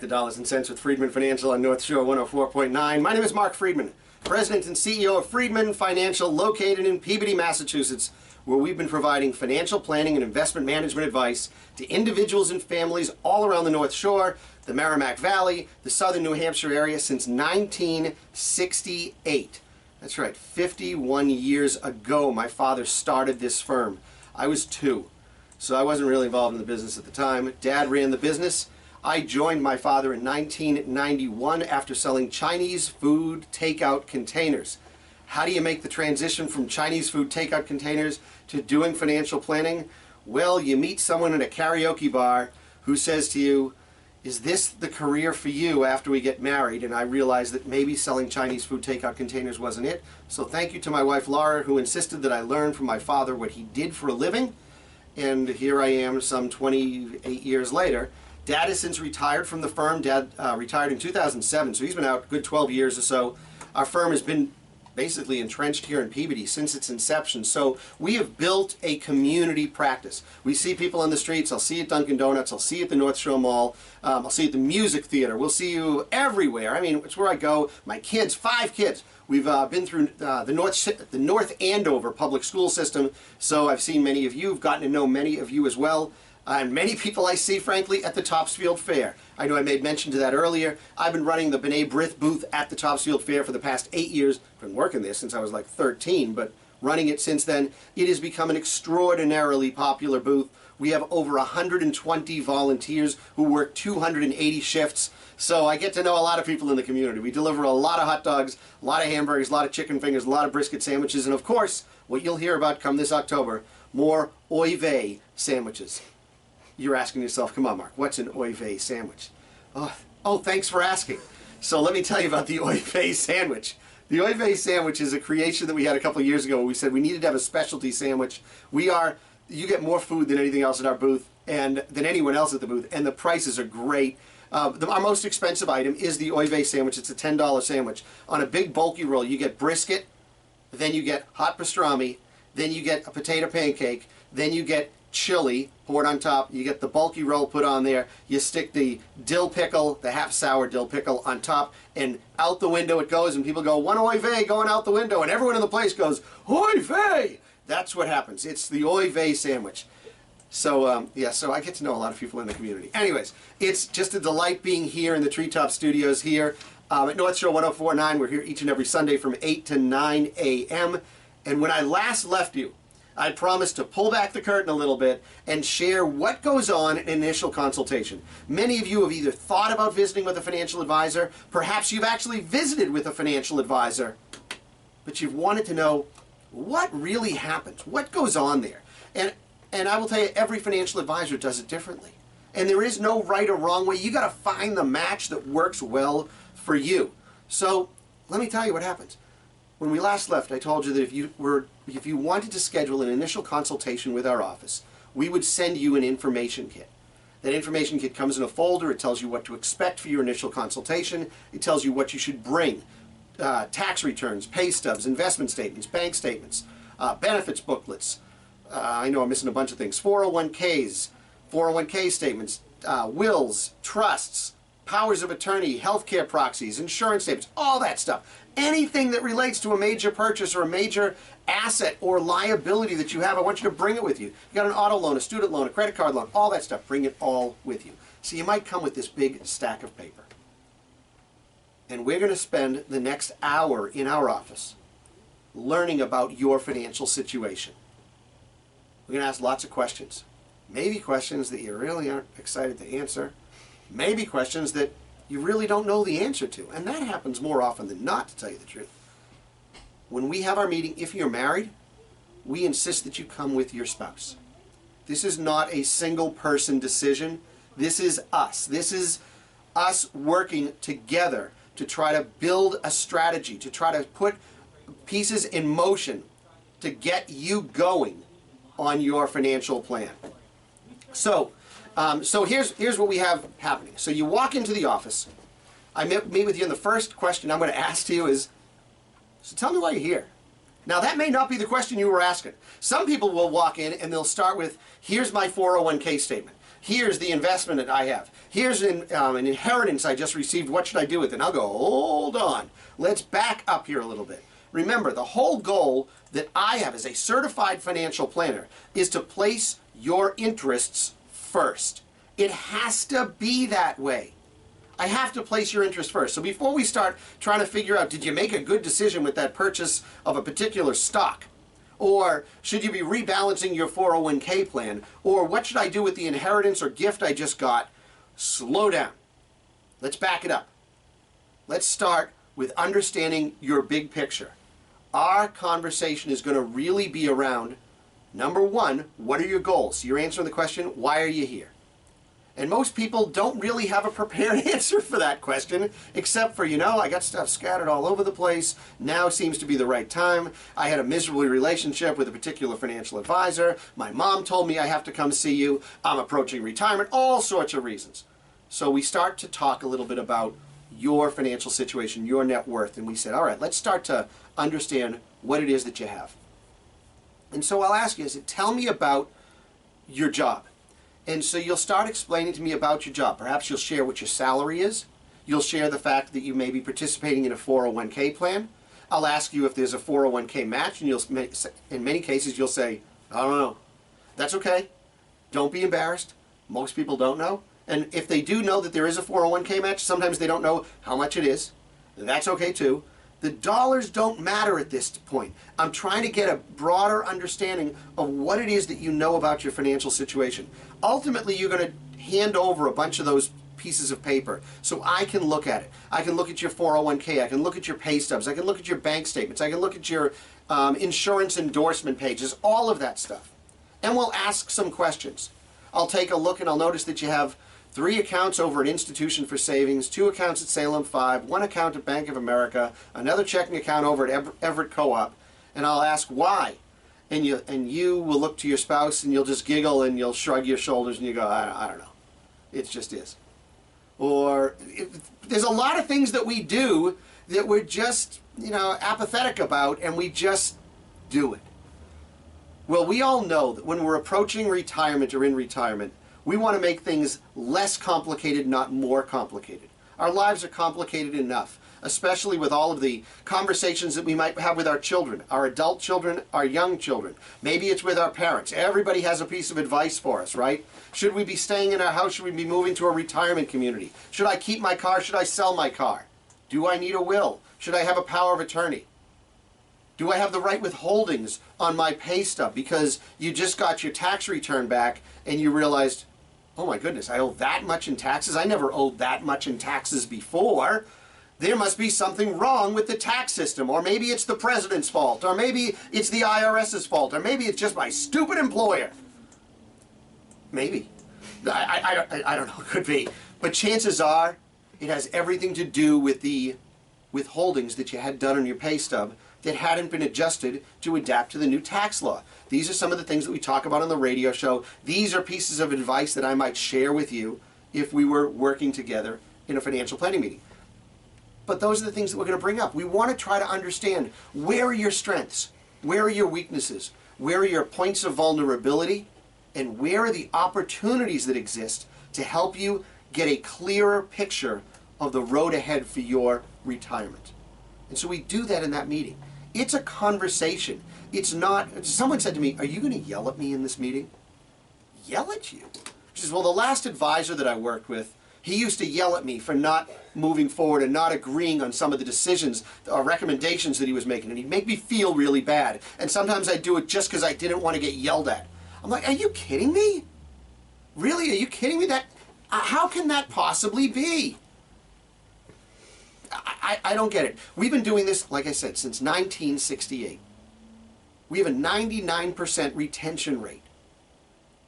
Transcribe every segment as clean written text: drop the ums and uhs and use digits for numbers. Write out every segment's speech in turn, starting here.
to Dollars and Cents with Freedman Financial on North Shore 104.9. My name is Marc Freedman, President and CEO of Freedman Financial, located in Peabody, Massachusetts, where we've been providing financial planning and investment management advice to individuals and families all around the North Shore, the Merrimack Valley, the southern New Hampshire area since 1968. That's right, 51 years ago my father started this firm. I was 2, so I wasn't really involved in the business at the time. Dad ran the business. I joined my father in 1991 after selling Chinese food takeout containers. How do you make the transition from Chinese food takeout containers to doing financial planning? Well, you meet someone in a karaoke bar who says to you, "Is this the career for you after we get married?" And I realized that maybe selling Chinese food takeout containers wasn't it. So thank you to my wife Laura, who insisted that I learn from my father what he did for a living. And here I am some 28 years later. Dad has since retired from the firm. Dad retired in 2007, so he's been out a good 12 years or so. Our firm has been basically entrenched here in Peabody since its inception. So we have built a community practice. We see people on the streets. I'll see you at Dunkin' Donuts. I'll see you at the North Shore Mall. I'll see you at the music theater. We'll see you everywhere. I mean, it's where I go. My kids, 5 kids. We've been through the North Andover public school system, so I've seen many of you. I've gotten to know many of you as well. And many people I see, frankly, at the Topsfield Fair. I know I made mention to that earlier. I've been running the B'nai B'rith booth at the Topsfield Fair for the past 8 years. I've been working there since I was like 13, but running it since then. It has become an extraordinarily popular booth. We have over 120 volunteers who work 280 shifts. So I get to know a lot of people in the community. We deliver a lot of hot dogs, a lot of hamburgers, a lot of chicken fingers, a lot of brisket sandwiches, and of course, what you'll hear about come this October, more oy vey sandwiches. You're asking yourself, come on, Mark, what's an oy vey sandwich? Oh, thanks for asking. So let me tell you about the oy vey sandwich. The oy vey sandwich is a creation that we had a couple of years ago. We said we needed to have a specialty sandwich. You get more food than anything else at our booth and than anyone else at the booth, and the prices are great. Our most expensive item is the oy vey sandwich. It's a $10 sandwich. On a big bulky roll, you get brisket, then you get hot pastrami, then you get a potato pancake, then you get chili poured on top. You get the bulky roll put on there. You stick the dill pickle, the half sour dill pickle on top, and out the window it goes, and people go, "One oy vey going out the window," and everyone in the place goes, "Oy vey!" That's what happens. It's the oy vey sandwich. So so I get to know a lot of people in the community. Anyways, it's just a delight being here in the Treetop Studios here at North Shore 104.9. We're here each and every Sunday from 8 to 9 a.m. And when I last left you, I promised to pull back the curtain a little bit and share what goes on in initial consultation. Many of you have either thought about visiting with a financial advisor, perhaps you've actually visited with a financial advisor, but you've wanted to know what really happens, what goes on there. And I will tell you, every financial advisor does it differently. And there is no right or wrong way. You got to find the match that works well for you. So let me tell you what happens. When we last left, I told you that if you wanted to schedule an initial consultation with our office, we would send you an information kit. That information kit comes in a folder. It tells you what to expect for your initial consultation. It tells you what you should bring. Tax returns, pay stubs, investment statements, bank statements, benefits booklets. I know I'm missing a bunch of things. 401ks, 401k statements, wills, trusts, powers of attorney, healthcare proxies, insurance statements, all that stuff. Anything that relates to a major purchase or a major asset or liability that you have, I want you to bring it with you. You got an auto loan, a student loan, a credit card loan, all that stuff. Bring it all with you. So you might come with this big stack of paper. And we're going to spend the next hour in our office learning about your financial situation. We're going to ask lots of questions. Maybe questions that you really aren't excited to answer. Maybe questions that you really don't know the answer to. And that happens more often than not, to tell you the truth. When we have our meeting, if you're married, we insist that you come with your spouse. This is not a single person decision. This is us. This is us working together to try to build a strategy, to try to put pieces in motion to get you going on your financial plan. So here's what we have happening. So you walk into the office. I meet with you, and the first question I'm going to ask to you is, so tell me why you're here. Now, that may not be the question you were asking. Some people will walk in and they'll start with, here's my 401k statement. Here's the investment that I have. Here's an inheritance I just received. What should I do with it? And I'll go, hold on. Let's back up here a little bit. Remember, the whole goal that I have as a certified financial planner is to place your interests first. It has to be that way. I have to place your interest first. So before we start trying to figure out, did you make a good decision with that purchase of a particular stock? Or should you be rebalancing your 401k plan? Or what should I do with the inheritance or gift I just got? Slow down. Let's back it up. Let's start with understanding your big picture. Our conversation is going to really be around, number one, what are your goals? You're answering the question, why are you here? And most people don't really have a prepared answer for that question, except for, I got stuff scattered all over the place. Now seems to be the right time. I had a miserable relationship with a particular financial advisor. My mom told me I have to come see you. I'm approaching retirement, all sorts of reasons. So we start to talk a little bit about your financial situation, your net worth, and we said, all right, let's start to understand what it is that you have. And so I'll ask you, tell me about your job. And so you'll start explaining to me about your job. Perhaps you'll share what your salary is. You'll share the fact that you may be participating in a 401k plan. I'll ask you if there's a 401k match, and in many cases you'll say, I don't know. That's okay. Don't be embarrassed. Most people don't know. And if they do know that there is a 401k match, sometimes they don't know how much it is. That's okay too. The dollars don't matter at this point. I'm trying to get a broader understanding of what it is that you know about your financial situation. Ultimately, you're going to hand over a bunch of those pieces of paper so I can look at it. I can look at your 401k. I can look at your pay stubs. I can look at your bank statements. I can look at your insurance endorsement pages, all of that stuff. And we'll ask some questions. I'll take a look and I'll notice that you have 3 accounts over at Institution for Savings, 2 accounts at Salem 5, 1 account at Bank of America, another checking account over at Everett Co-op, and I'll ask why. And you will look to your spouse and you'll just giggle and you'll shrug your shoulders and you go, I don't know. It just is. Or there's a lot of things that we do that we're just, apathetic about, and we just do it. Well, we all know that when we're approaching retirement or in retirement, we want to make things less complicated, not more complicated. Our lives are complicated enough, especially with all of the conversations that we might have with our children, our adult children, our young children. Maybe it's with our parents. Everybody has a piece of advice for us, right? Should we be staying in our house? Should we be moving to a retirement community? Should I keep my car? Should I sell my car? Do I need a will? Should I have a power of attorney? Do I have the right withholdings on my pay stub because you just got your tax return back and you realized, oh my goodness, I owe that much in taxes? I never owed that much in taxes before. There must be something wrong with the tax system, or maybe it's the president's fault, or maybe it's the IRS's fault, or maybe it's just my stupid employer. Maybe. I don't know, it could be. But chances are it has everything to do with the withholdings that you had done on your pay stub that hadn't been adjusted to adapt to the new tax law. These are some of the things that we talk about on the radio show. These are pieces of advice that I might share with you if we were working together in a financial planning meeting. But those are the things that we're going to bring up. We want to try to understand, where are your strengths? Where are your weaknesses? Where are your points of vulnerability? And where are the opportunities that exist to help you get a clearer picture of the road ahead for your retirement? And so we do that in that meeting. It's a conversation. It's not, someone said to me, are you going to yell at me in this meeting? Yell at you? She says, well, the last advisor that I worked with, he used to yell at me for not moving forward and not agreeing on some of the decisions or recommendations that he was making. And he'd make me feel really bad. And sometimes I'd do it just because I didn't want to get yelled at. I'm like, are you kidding me? Really? Are you kidding me? How can that possibly be? I don't get it. We've been doing this, like I said, since 1968. We have a 99% retention rate.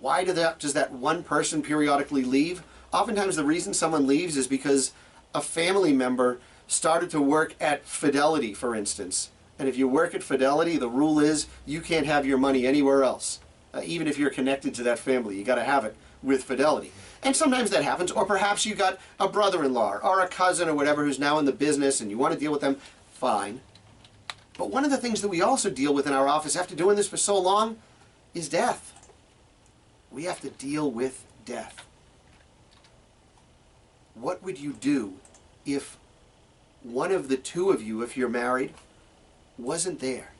Why does that one person periodically leave? Oftentimes the reason someone leaves is because a family member started to work at Fidelity, for instance. And if you work at Fidelity, the rule is you can't have your money anywhere else. Even if you're connected to that family, you got to have it with Fidelity. And sometimes that happens, or perhaps you got a brother-in-law or a cousin or whatever who's now in the business and you want to deal with them, fine. But one of the things that we also deal with in our office after doing this for so long is death. We have to deal with death. What would you do if one of the two of you, if you're married, wasn't there?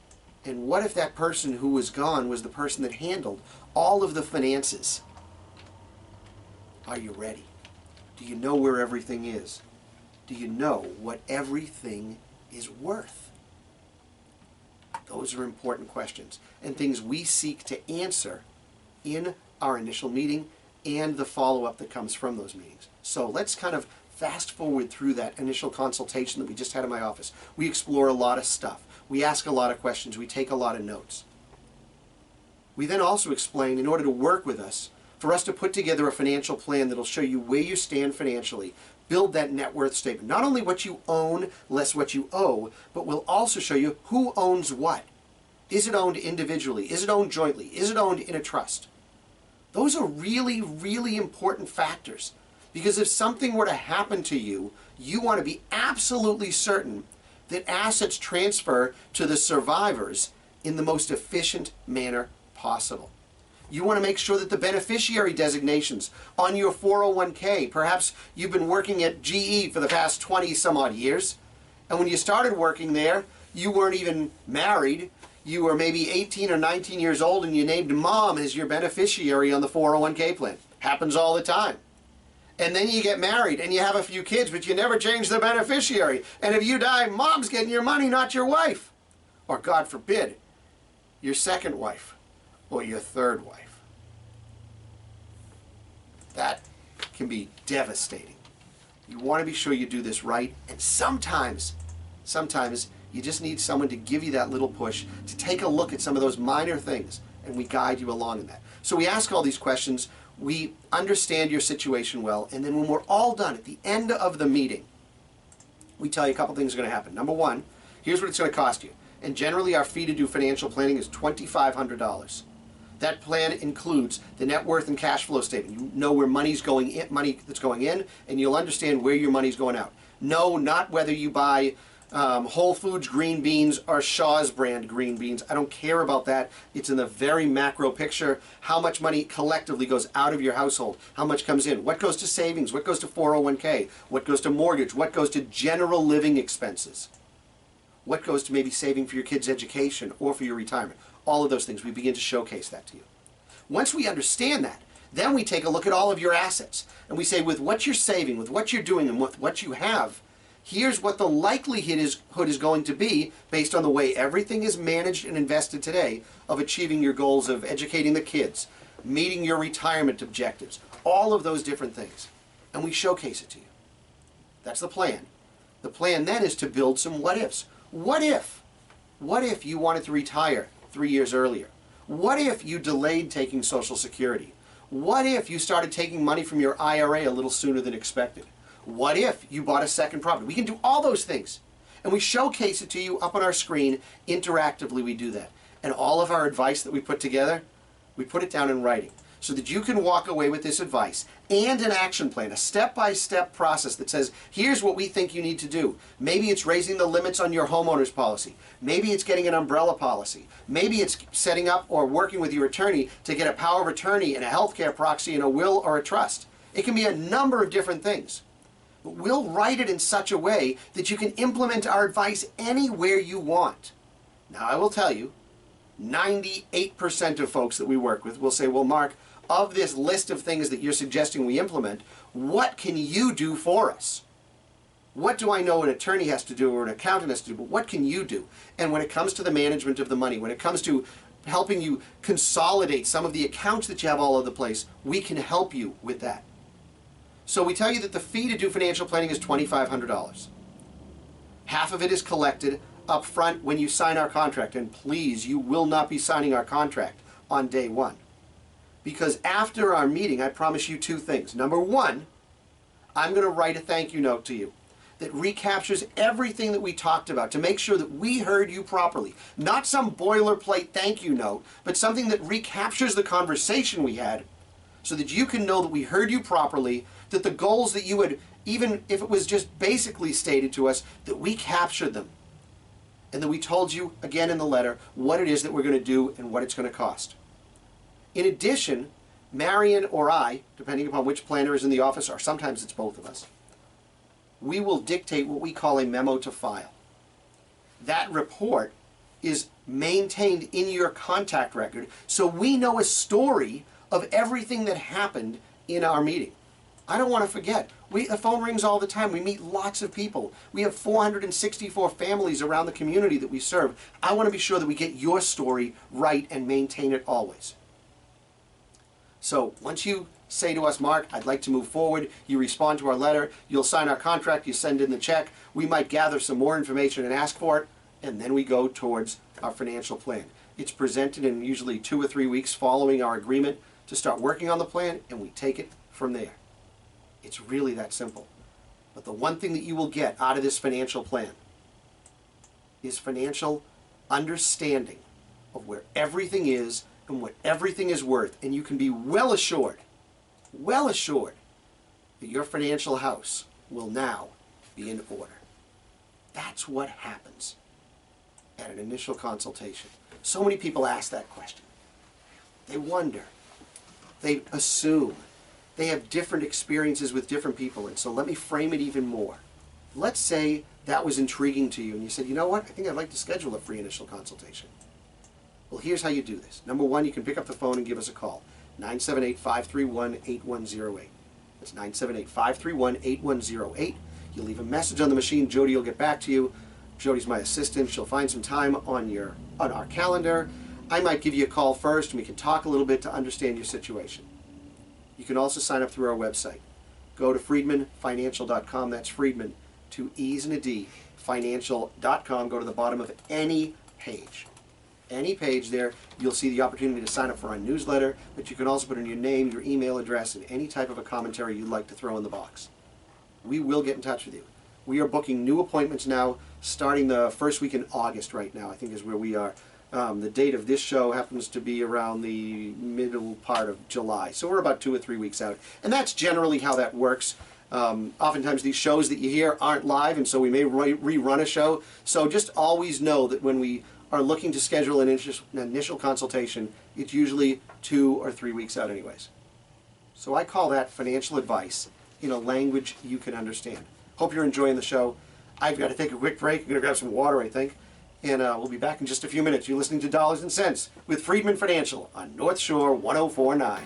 And what if that person who was gone was the person that handled all of the finances? Are you ready? Do you know where everything is? Do you know what everything is worth? Those are important questions and things we seek to answer in our initial meeting and the follow-up that comes from those meetings. So let's kind of fast forward through that initial consultation that we just had in my office. We explore a lot of stuff. We ask a lot of questions. We take a lot of notes. We then also explain, in order to work with us, for us to put together a financial plan that'll show you where you stand financially, build that net worth statement. Not only what you own, less what you owe, but we'll also show you who owns what. Is it owned individually? Is it owned jointly? Is it owned in a trust? Those are really, really important factors. Because if something were to happen to you, you want to be absolutely certain that assets transfer to the survivors in the most efficient manner possible. You want to make sure that the beneficiary designations on your 401k, perhaps you've been working at GE for the past 20 some odd years, and when you started working there, you weren't even married. You were maybe 18 or 19 years old and you named mom as your beneficiary on the 401k plan. Happens all the time. And then you get married and you have a few kids, but you never change the beneficiary. And if you die, mom's getting your money, not your wife. Or God forbid, your second wife or your third wife. That can be devastating. You want to be sure you do this right. And sometimes you just need someone to give you that little push to take a look at some of those minor things, and we guide you along in that. So we ask all these questions, we understand your situation well, and then when we're all done at the end of the meeting, we tell you a couple things are going to happen. Number one, here's what it's going to cost you. And generally our fee to do financial planning is $2,500. That plan includes the net worth and cash flow statement. You know where money's going in, money that's going in, and you'll understand where your money's going out. No, not whether you buy Whole Foods green beans or Shaw's brand green beans. I don't care about that. It's in the very macro picture. How much money collectively goes out of your household? How much comes in? What goes to savings? What goes to 401k? What goes to mortgage? What goes to general living expenses? What goes to maybe saving for your kids' education or for your retirement? All of those things. We begin to showcase that to you. Once we understand that, then we take a look at all of your assets. And we say, with what you're saving, with what you're doing, and with what you have, here's what the likelihood is going to be based on the way everything is managed and invested today of achieving your goals of educating the kids, meeting your retirement objectives, all of those different things. And we showcase it to you. That's the plan. The plan then is to build some what ifs. What if? What if you wanted to retire 3 years earlier? What if you delayed taking Social Security? What if you started taking money from your IRA a little sooner than expected? What if you bought a second property? We can do all those things. And we showcase it to you up on our screen. Interactively, we do that. And all of our advice that we put together, we put it down in writing so that you can walk away with this advice and an action plan, a step-by-step process that says, here's what we think you need to do. Maybe it's raising the limits on your homeowner's policy. Maybe it's getting an umbrella policy. Maybe it's setting up or working with your attorney to get a power of attorney and a healthcare proxy and a will or a trust. It can be a number of different things. But we'll write it in such a way that you can implement our advice anywhere you want. Now, I will tell you, 98% of folks that we work with will say, well, Mark, of this list of things that you're suggesting we implement, what can you do for us? What do I know an attorney has to do or an accountant has to do, but what can you do? And when it comes to the management of the money, when it comes to helping you consolidate some of the accounts that you have all over the place, we can help you with that. So we tell you that the fee to do financial planning is $2,500. Half of it is collected up front when you sign our contract. And please, you will not be signing our contract on day one. Because after our meeting, I promise you two things. Number one, I'm going to write a thank you note to you that recaptures everything that we talked about to make sure that we heard you properly. Not some boilerplate thank you note, but something that recaptures the conversation we had so that you can know that we heard you properly, that the goals that you had, even if it was just basically stated to us, that we captured them. And that we told you, again in the letter, what it is that we're going to do and what it's going to cost. In addition, Marion or I, depending upon which planner is in the office, or sometimes it's both of us, we will dictate what we call a memo to file. That report is maintained in your contact record, so we know a story of everything that happened in our meeting. I don't want to forget. The phone rings all the time. We meet lots of people. We have 464 families around the community that we serve. I want to be sure that we get your story right and maintain it always. So once you say to us, Mark, I'd like to move forward, you respond to our letter, you'll sign our contract, you send in the check, we might gather some more information and ask for it, and then we go towards our financial plan. It's presented in usually 2 or 3 weeks following our agreement to start working on the plan, and we take it from there. It's really that simple. But the one thing that you will get out of this financial plan is financial understanding of where everything is and what everything is worth. And you can be well assured that your financial house will now be in order. That's what happens at an initial consultation. So many people ask that question. They wonder. They assume. They have different experiences with different people. And so let me frame it even more. Let's say that was intriguing to you and you said, you know what, I think I'd like to schedule a free initial consultation. Well, here's how you do this. Number one, you can pick up the phone and give us a call. 978-531-8108. That's 978-531-8108. You leave a message on the machine. Jody will get back to you. Jody's my assistant. She'll find some time on our calendar. I might give you a call first and we can talk a little bit to understand your situation. You can also sign up through our website. Go to freedmanfinancial.com. That's Freedman, 2 E's and a D, financial.com. Go to the bottom of any page. Any page there, you'll see the opportunity to sign up for our newsletter, but you can also put in your name, your email address, and any type of a commentary you'd like to throw in the box. We will get in touch with you. We are booking new appointments now, starting the first week in August right now, I think is where we are. The date of this show happens to be around the middle part of July. So we're about 2 or 3 weeks out. And that's generally how that works. Oftentimes these shows that you hear aren't live, and so we may rerun a show. So just always know that when we are looking to schedule an initial consultation, it's usually 2 or 3 weeks out anyways. So I call that financial advice in a language you can understand. Hope you're enjoying the show. I've got to take a quick break. I'm going to grab some water, I think. And we'll be back in just a few minutes. You're listening to Dollars and Cents with Freedman Financial on North Shore 104.9.